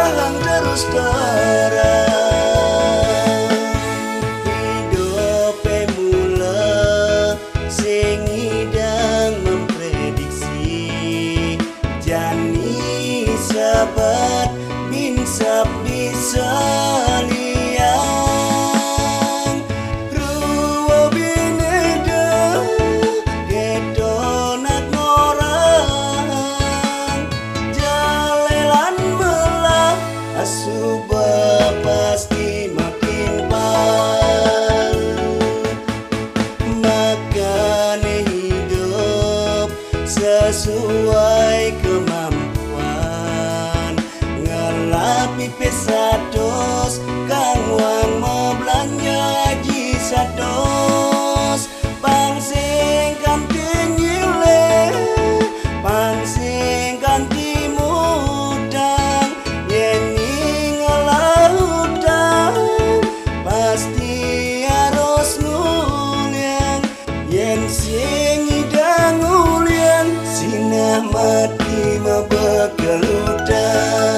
ngorahang terus terang hidupe mula sing idang memprediksi jani sabat binsap bisa liang ruwa bineda gedonat ngorang jalelan melah asuba pasti makin pal makane hidup sesuai kemampuan ngelapi pesados kang wang mau belanja haji sados pangsing kanti nyile pangsing kanti mudang yen ngalah utang pasti harus nguliang yen sing idang nguliang sinah mati mabekal udang.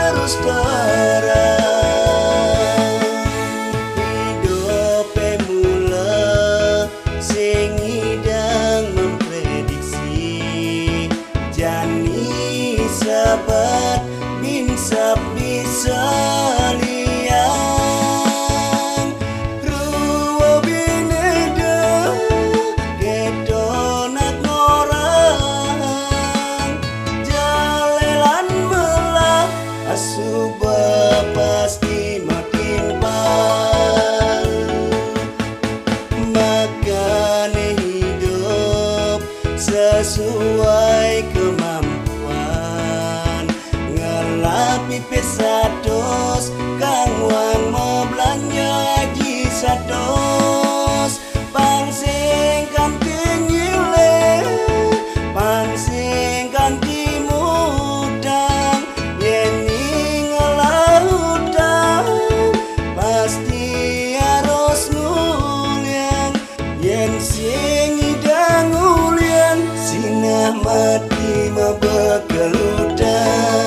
Terus terang hidupe mula sing idang memprediksi jani sabat binsap bisa liang ruwa bineda gedonat ngorang jalelan melah asuba pasti makin pal makane hidup sesuai kemampuan ngelapi pesados kang wang mau belanja haji sados pangsing kanti nyile pangsing kanti mudang yen pasti harus nguliang yen sing idang nguliang sinah mati mabekal udang.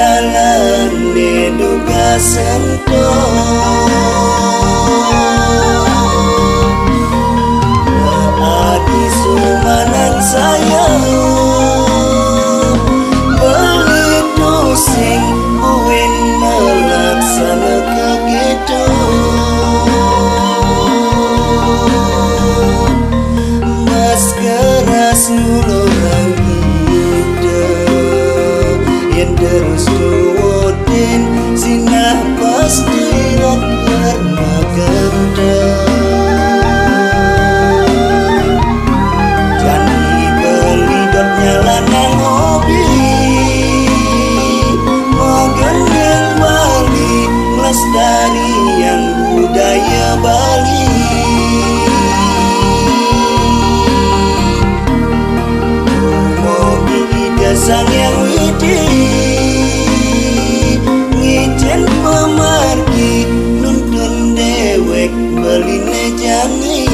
jalan duga sento adi sumanan saya beli dosing buin melaksana kegiatan mas keras ngulurang hidup yang terus tuwotin sinah pasti roker maganda jani belidot nyalanang hobi magendeng Bali melestari yang budaya Bali sang yang widi ngijen pemargi nuntun dewek beline jani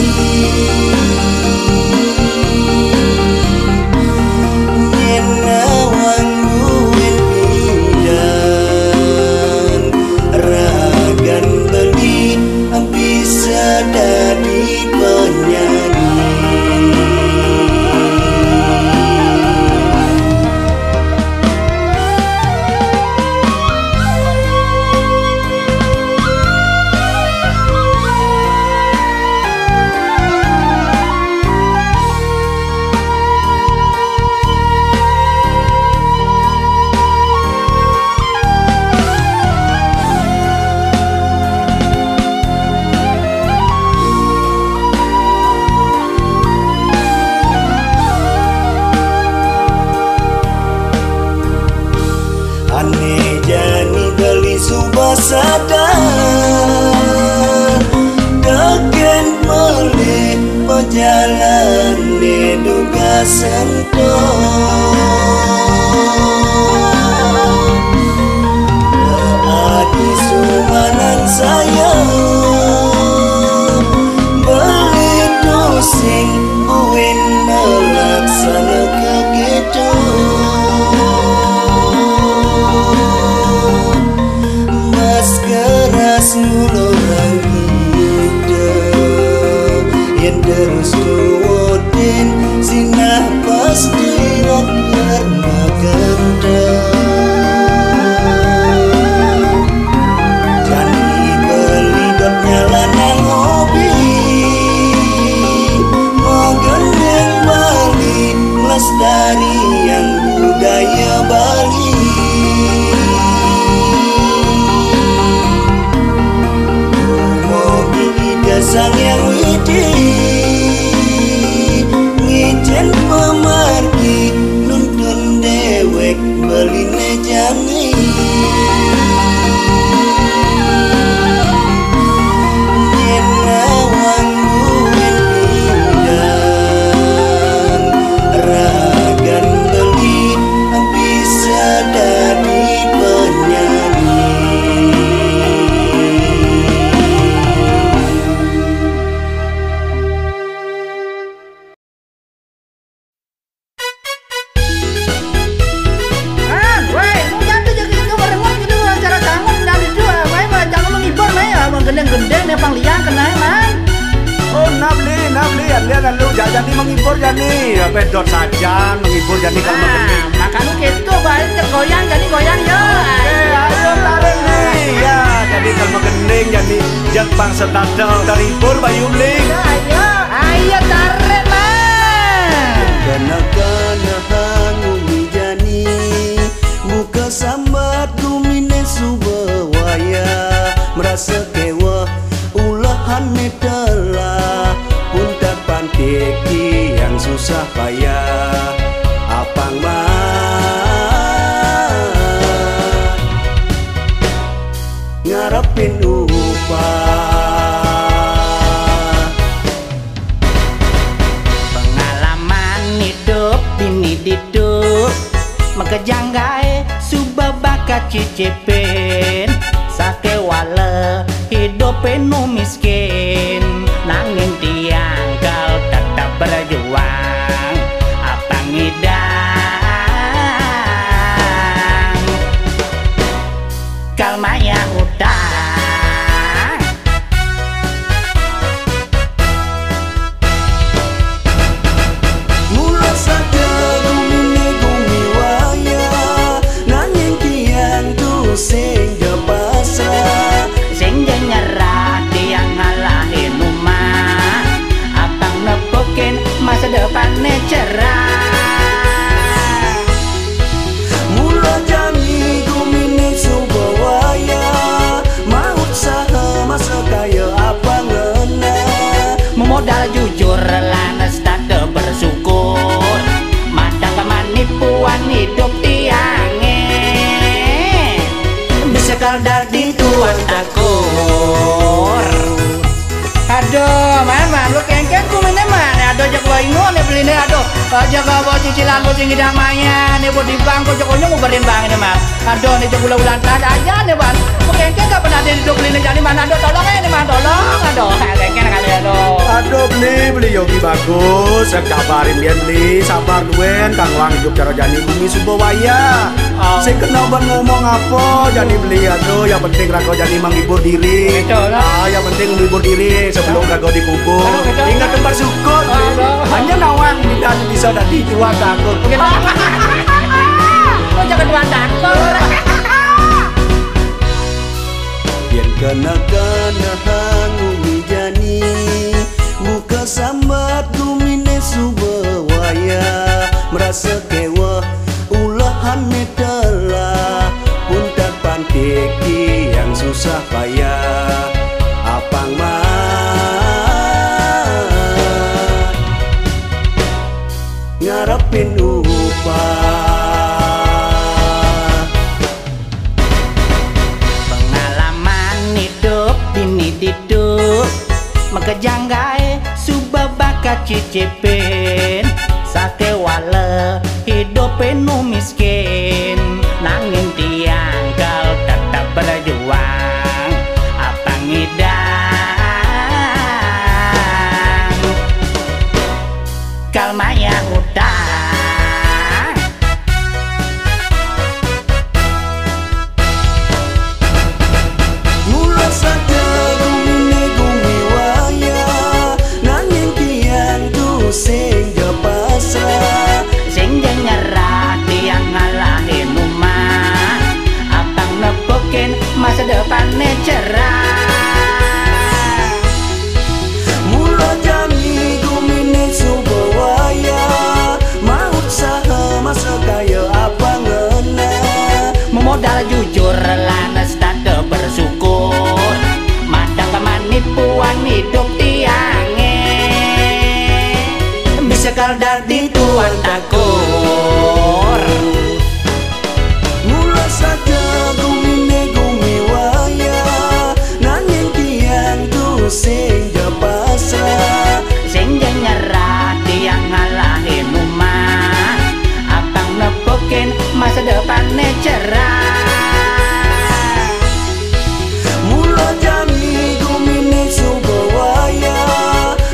nyenawan buin bidan ragan beli bisa dadi penyanyi sadar dagen melih pejalan duga sento adi sumanan saya beli dosing buin melaksana kegiatan keras ngulurang hidup yang terus tuwotin sinah pasti roker maganda jani belidot nyalanang hobi magendeng Bali melestari yang budaya Bali sang yang widi ngijen pemargi nuntun dewek beline jani nyenawan buin bidan ragan beli bisa dadi penyanyi gendeng-gendeng nih pang liang kena man. Oh nabli dia kan lu jadi menghibur jadi bedot saja menghibur jadi kalau gendeng. Makanya gitu baik tergoyang jadi goyang yo. Ayo tarik nih ya jadi kalau gendeng jadi Jepang setadel terhibur Bayu Bling. Ayo tarik man. Kana-kana hangumi jani muka sambat lumine subawaya merasa kewa ulahan telah pun tak panteki yang susah payah apang mah ngarepin upah pengalaman hidup ini diduk megejanggai subah bakat cicipin sake wale hidup penuh miskin nanging tiang kau tetap berjuang apa ngidang kalmaya utang. Mula saja gumine gumi waya nanging tiang tu sing pasrah Sing nyerah tiang ngalahin umat, abang nepukin masa depannya cerah. Mula jami gumine subawaya maut saha masa kaya apa ngena Memodal jujur lanes tak bersyukur, madang kemanipuan hidup tiange. Bisa kaldar di tuan takur. Aduh, man, lu kengken ku mana mana? Aduh, jak gua ingon ya beli nih, aduh. Jaga bawa cicilan gua tinggi damanya. Nih buat di bank, gua jokonya mau berin bang ini mah. Aduh, nih cek bulan tak aja nih bang. Gua kengken gak pernah ada di beli nih jadi mana? Aduh, tolong ya nih man, tolong. Aduh, kengken kali aduh. Aduh beli yogi bagus. Saya kabarin biar beli sabar duen kang wang hidup cara jani bumi subawaya. Saya kenal ban ngomong apa jadi beli aduh yang penting rago jadi menghibur diri. Betul lah. Yang penting menghibur diri sebelum rago dikubur. Betul. Ingat tempat syukur. Hanya nawang tidak bisa dari tuan takut. Oh, jangan tuan takut. Biar kana hangu mijani muka sambat gumine subawaya merasa kewa ulahan telah pun tak pantiki yang susah payah apang mat ngarepin upah Hidup makajanggai subah bakat cicipin sake wala hidup penuh miskin nanging tiang kau tetap berjuang apa ngidang kalmaya utang. Mula saja gumine gumi waya nanging tiang tu sing pasrah Sing nyerah tiang ngalahin umat, abang nepukin masa depannya cerah. Mula jami gumine subawaya maut saha masa kaya apa ngena Memodal jujur lanes tak bersyukur, madang kemanipuan hidup tiange. Bisa kaldar di tuan takur. Mula saja gumine gumi waya nanging tiang tu sing pasrah Sing nyerah tiang ngalahin umat, abang nepukin masa depannya cerah. Mula jami gumine subawaya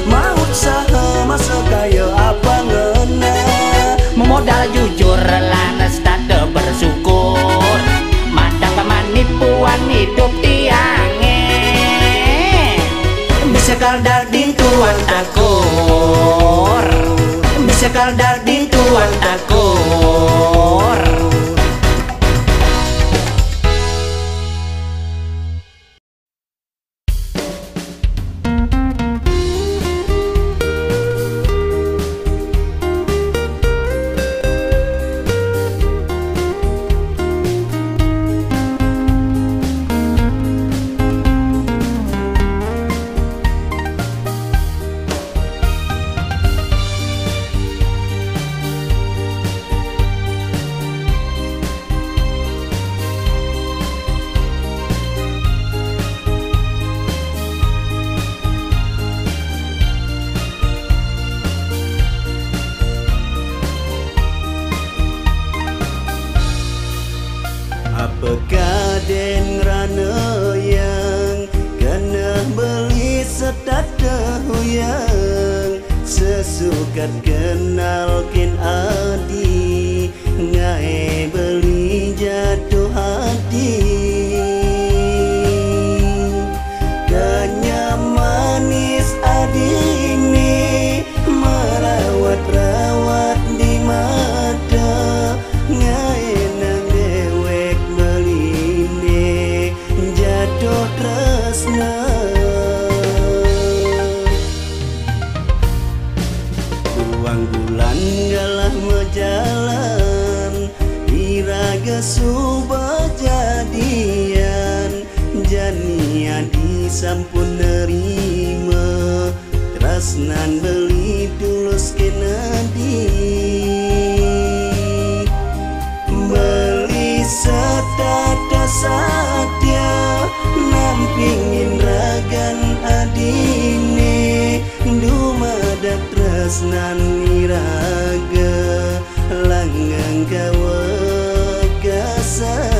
maut saha masa kaya apa ngena Memodal jujur lanes tak bersyukur, madang kemanipuan hidup tiange. Bisa kaldar di tuan takur. Bisa kaldar di tuan takur. Apakah den rana yang kena beli setata huyang sesukat kenalkin adi ngai beli jatuh hati tresna Tuang bulan galah mejalan Iraga suba jadian Jania disampun nerima Tresnan beli tulus kenadi Beli setata satya Nampingin ragan adine Dumadak tresnan iraga Langgang gawa gasan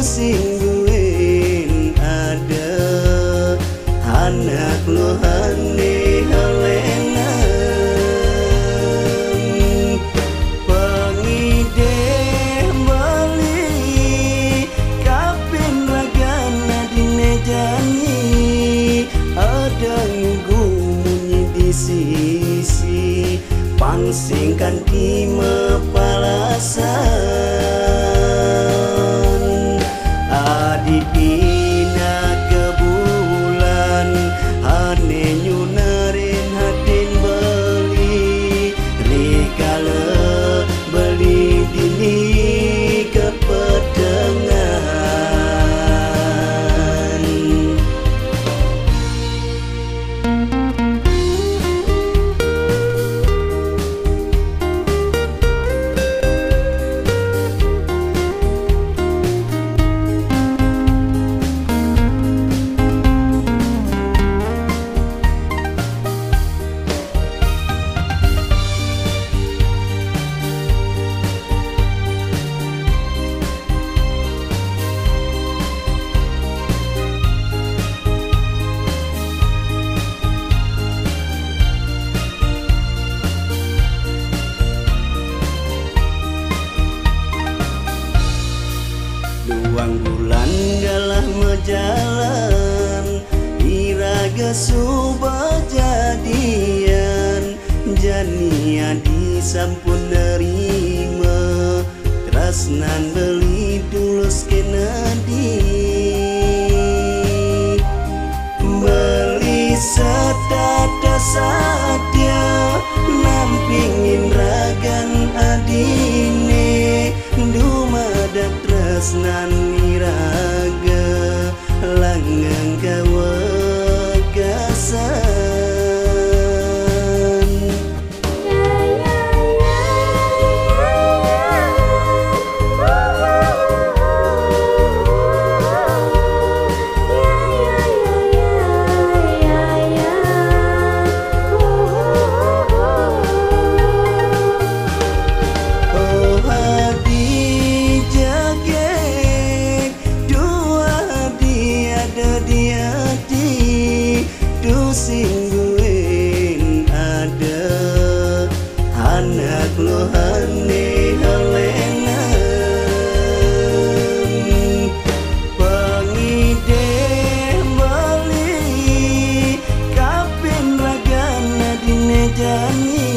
Singguin ada anak lo hane halenan pengide beli kapin ragana dinejani ada ngumunyi di sisi pangsingkan kima palasan Adipina ke bulan Hane nyunarin hatin beli Rikala beli dini ke pedengan Luang bulan galah mejalan Iraga suba jadian Jania disampun nerima Tresnan beli tulus kenadi Beli setata satya Nampingin ragan adine Dumadak tresnan iraga Langgang gawa gasan Singguin ada anak lo hane halenan pengide beli kapin ragana dinejani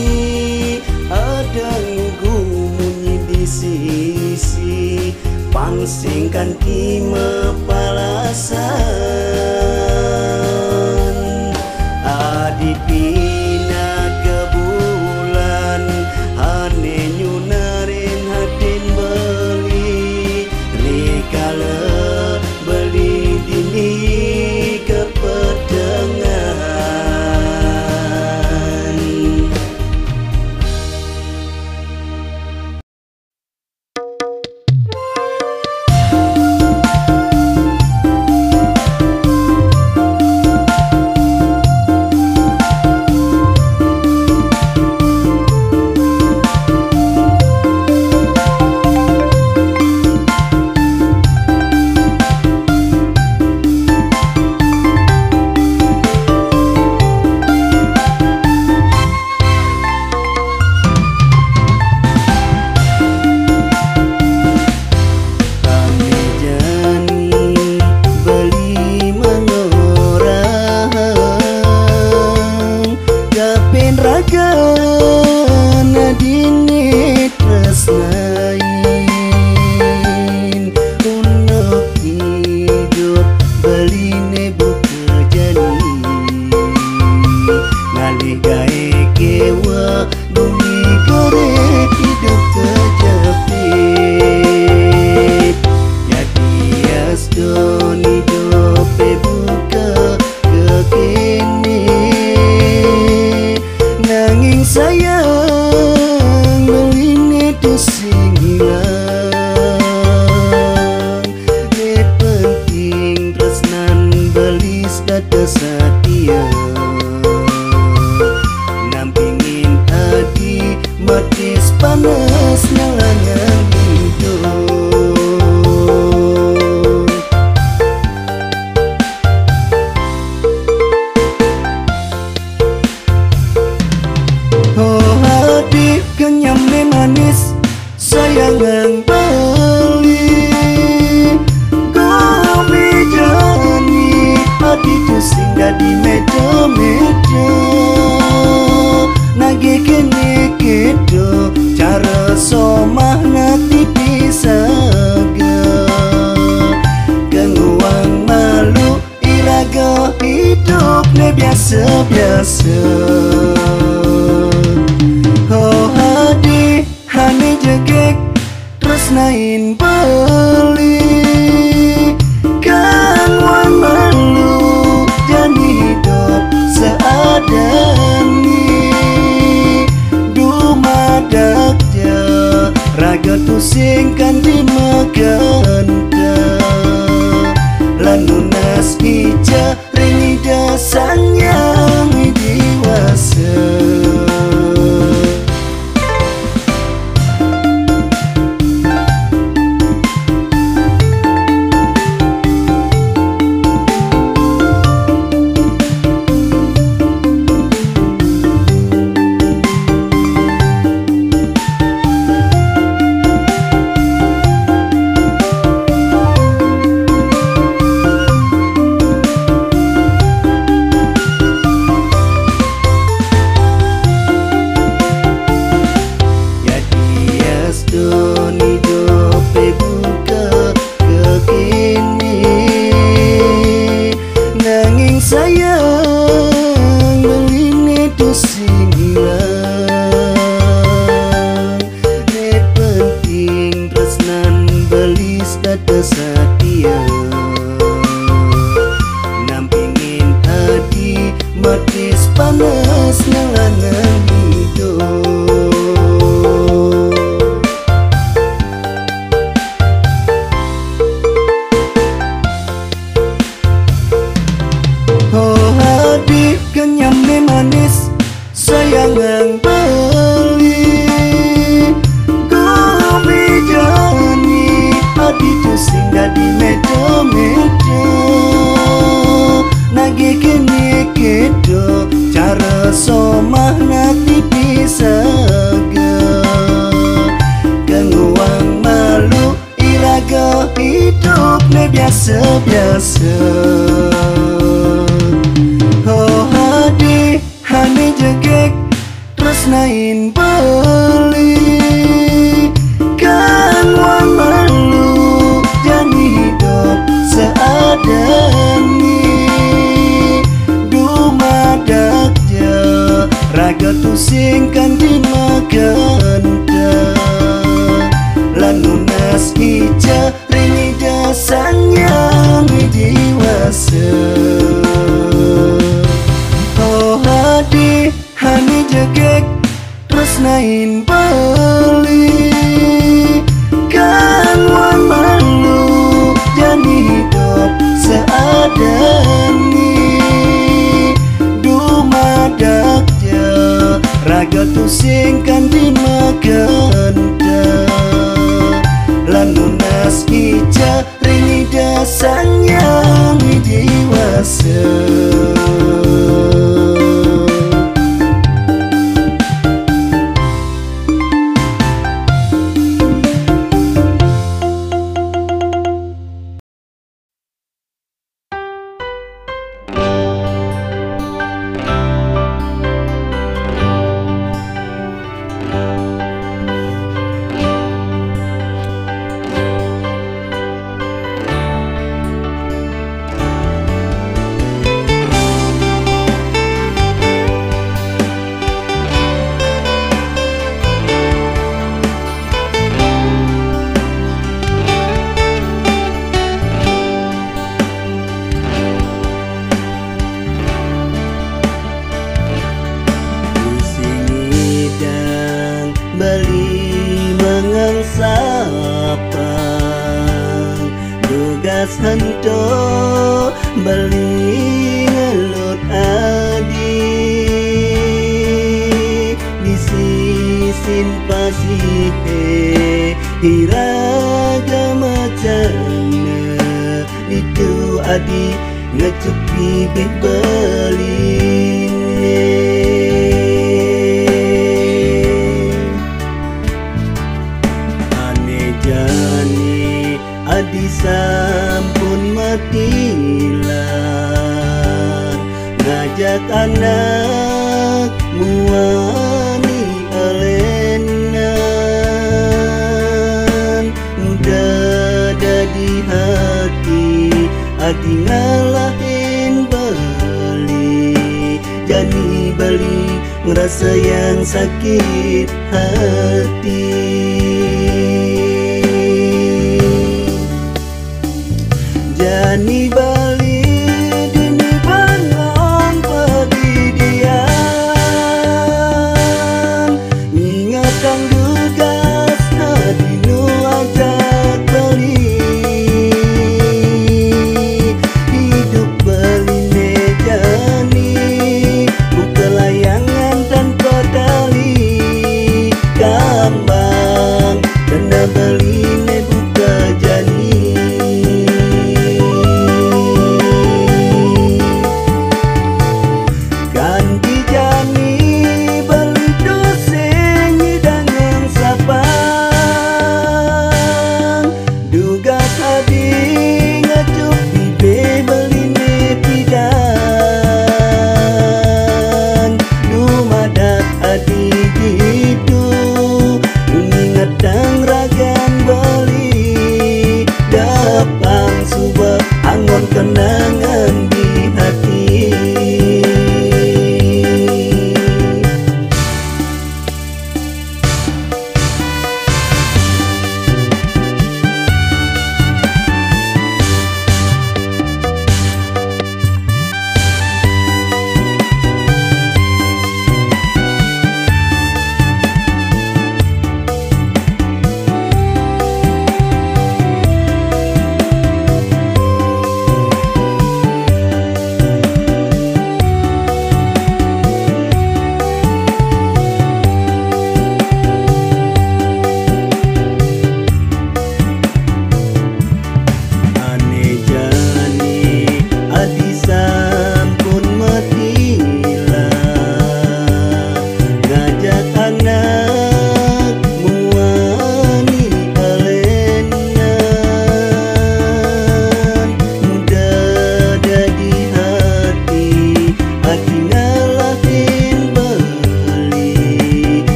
ada ngumunyi di sisi pangsingkan kima palasan Adipina ke bulan Hane nyunarin hatin beli Rikala beli dini ke pedengan hidupe buka kekene nanging sayang beline tu sing hilang ne penting tresnan belis data satia nampingin adi matis panas nyalangan hidup kenyam manis sayangan beli kopi jani hati tu sing dadi medo-medo nage kene kedo cara somah nanti pisaga kenguang malu iraga hidup ne biasa-biasa hane jegek tresnain beli kan wan malu jani hidup seadani dumadak ja raga tusing kan dimaganta lanunas hija rini dasan yang diwasa sayang beline tu sing hilang ne penting tresnan belis data satia nampingin adi matis panas nyalangan hidup kenyam manis sayangan beli kopi jani hati tu sing dadi medo-medo nage kene kedo cara somah nanti pisaga kenguang malu iraga hidup ne biasa-biasa hane jegek tresnain beli kan wan malu jani hidup seadani dumadak ja raga tusing kan dimaganta lanunas hija rini dasan yang diwasa hane jegek tresnain beli kan wan malu jani hidup seadani dumadak ja raga tusing kan dimaganta lanunas hija rini dasan yang diwasa hanto bali ngelut adi di sisin pasihe hiraga macana itu adi ngecupi beline ane jani adi sampun matilah ngajak anak muani alenan dada di hati adi ngalahin beli jani beli ngerasa yang sakit hati jani bali dini bangun pedidian ingatkan dugas hati nu ajak beli hidup beline jani buka layangan tanpa tali kambang kena beline buka jani angon kenangan di hati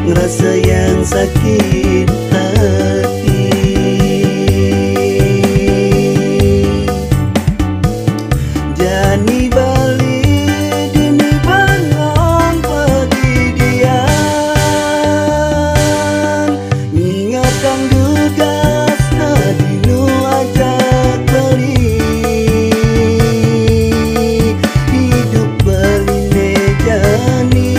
rasa yang sakit hati jani bali dini bangun pedidian ingatkan dugas hati nu ajak beli hidup beline jani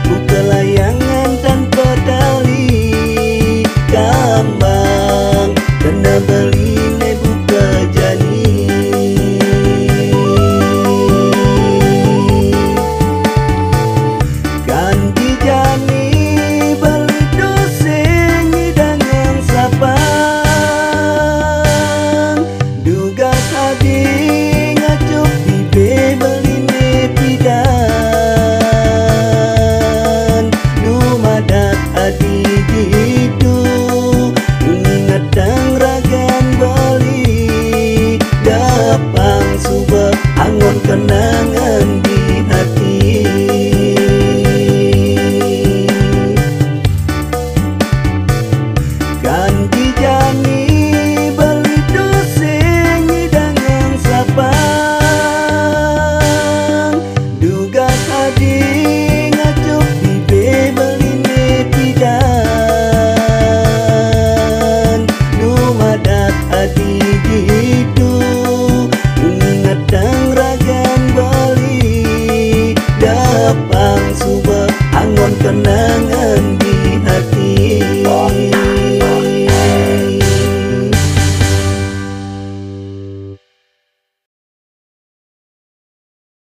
buka layangan tanpa tali kambang kena beline buka jani ganti jani beli doseng dengan sapang dugas adi ngacup di beline pidan dumadak adi gitu ingatang ragan bali dapang subah angon kena